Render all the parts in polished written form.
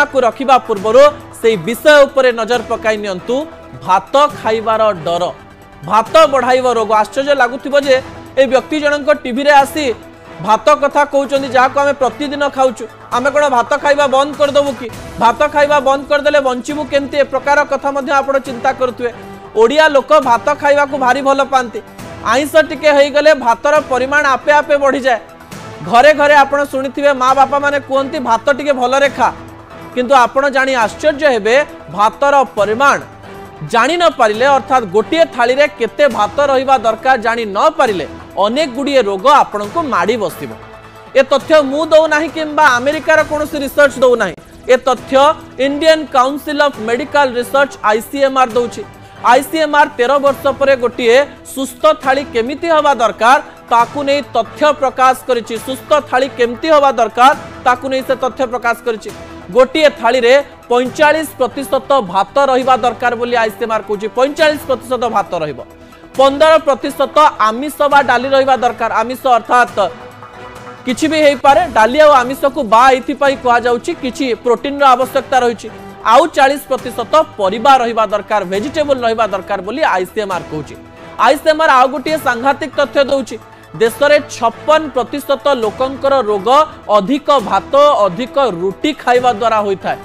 को रखिबा पूर्व से विषय उपरे नजर पकाई नियंतु भात खाइबार डर भात बढ़ाइब रोग। आश्चर्य लगुथिबो जे ए व्यक्ति जनक टीवी रे आसी भात कथा कहउचंदी जाको आमे प्रतिदिन खाउछु आमे कोन भात खाइबा बंद कर दबु कि भात खाइबा बंद कर देले बंचिबु केमती ए प्रकार कथा मध्ये आपण चिंता करथुए। ओडिया लोक भात खाइबा को भारी भल पांती आइंस टिके हेई गले भातर परिमाण आपे आपे बढ़ी जाए। घरे घरे आपण सुनिथिबे माँ बापा माने कहंती भात टिके भलरे खा किंतु आपण जानी आश्चर्य हेबे भातर परिमाण जानी न पारिले अर्थात गोटे थाली रे केते भात रहिबा दरकार जानी न पारिले अनेक गुड़िए रोग आपण को माड़ी बसिबो। ए तथ्य मु दौ नाही किंबा अमेरिकार कोनोसी रिसर्च दौ नाही ए तथ्य Indian council of medical research ICMR दउछि। आईसीएमआर 13 वर्ष पर गोटे सुस्थ थाली केमिति हवा दरकार ताकू नहीं तथ्य प्रकाश करिछि। सुस्थ थाली केमिति हवा दरकार ताकू नहीं से तथ्य प्रकाश करिछि। गोटे थाली रे 45% भात रहिबा दरकार बोली आईसीएमआर कहछि। 45% भात रहिबो 15% आमिष बा डाली रहिबा दरकार। आमिष अर्थात किछि भी हेई पारे डाली और आमिष को बा एथि पई कहा जाउछि किछि प्रोटीन रो आवश्यकता रहिछि आउ 40% परिबा रहिबा दरकार वेजिटेबल रहिबा दरकार बोली आईसीएमआर कहछि। आईसीएमआर आउ गोटे सांघातिक तथ्य दउछि देश रे 56% लोकंकर रोग अधिक भात अधिक रुटी खाइबा द्वारा होइथाय।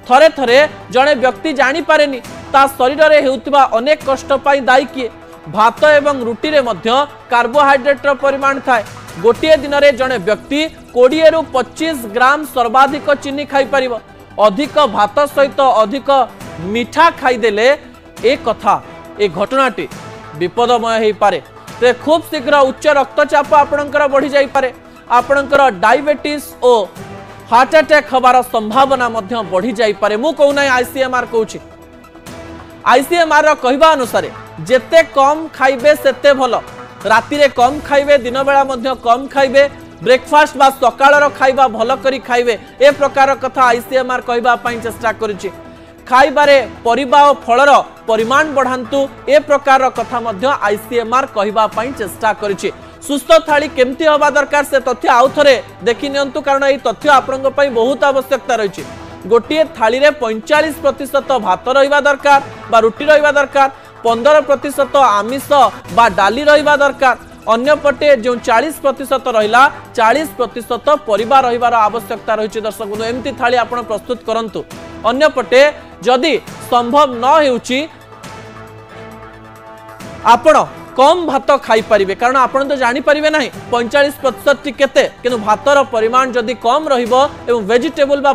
थरे थरे जणे व्यक्ति जानि पारेनी ता शरीर रे हेउतबा अनेक कष्ट पाई दायी किए भात एवं रुटी रे मध्य कार्बोहाइड्रेट रो परिमाण थाए। गोटे दिन रे जणे व्यक्ति 20 रु 25 ग्राम सर्वाधिक चीनी खाई परिबो। अधिक भात सहित अधिक मीठा खाईदेले ए कथा ए घटनाटी विपदमय हेई पारे। ते खूब शीघ्र उच्च रक्तचाप आपणकर बढ़ी जाई पारे। आपणकर डायबिटीज और हार्ट अटैक हबार संभावना मध्य बढ़ी जाई पारे। मु कहू नै आईसीएमआर कहूछि। आईसीएमआर रो कहबा अनुसार जेते कम खाइबे सेते भल। राति रे कम खाइबे दिन बेला मध्य कम खाइबे ब्रेकफास्ट बा सकाळर खाइबा भल करी खाइबे ए प्रकार कथा आईसीएमआर कहबा पई चेष्टा करिछि। खाइबारे परिबा और फलर परिमाण बढ़ांतु ए प्रकार कथा मध्य आईसीएमआर कहबा पई चेष्टा करिछि। सुस्थ थाली केमती हवा दरकार से तथ्य आउ थरे देखि नियंतु कारण ए तथ्य आपनक पई बहुत आवश्यकता रहिछि। गोटे थाली रे 45% भात रहिबा दरकार बा रुटी रहिबा दरकार 15% आमिष बा डाली रहिबा दरकार अन्य पटे जो 40% रहिला 40% परिबा रहिबार आवश्यकता रहिछि। दर्शक बंधु एमती थाली आपण प्रस्तुत करंतु। अन्य पटे जदि संभव न हेउछि आपण कम भात खाई परिबे कारण आपण तो जानि परिबे नाही 45% टी केते किंतु भातर परिमाण जदि कम रहिबो एवं वेजिटेबल बा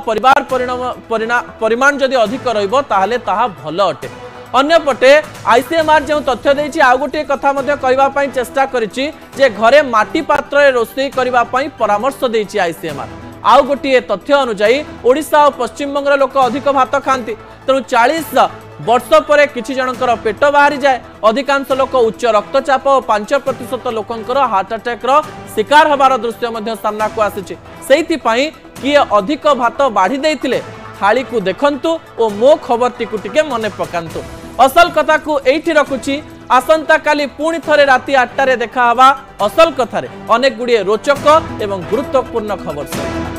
परिमाण जदि अधिक रहिबो ताहाले ताहा भलो अटे। अन्य पटे आईसीएमआर जो तथ्य देछि आ गोटे कथा मध्ये कहबा पई चेष्टा करिछि जे घरे माटी पात्र रे रोषेई करबा पई परामर्श देछि आईसीएमआर। आउ गोटे तथ्य अनुसार ओडिशा और पश्चिम बंगाल लोक अधिक भात खाती तेणु 40 वर्ष पर किछि जनकर पेट बाहरी जाए। अधिकांश लोक उच्च रक्तचाप और 5% लोकंकर हार्ट अटैक रो शिकार हबार दृश्य मध्ये सामना को आसीछि। सेहिथि पई किए अधिक भात बाढ़ी देइथिले थाली को देखंतु और मो खबर टिकु टिके मने पकांतु। असल कथा को एठी रखुछि। आसंता काली पुणी थरे राति 8 रे देखा हवा असल कथारे अनेक गुड़िए रोचक एवं गुरुत्वपूर्ण खबर सहित।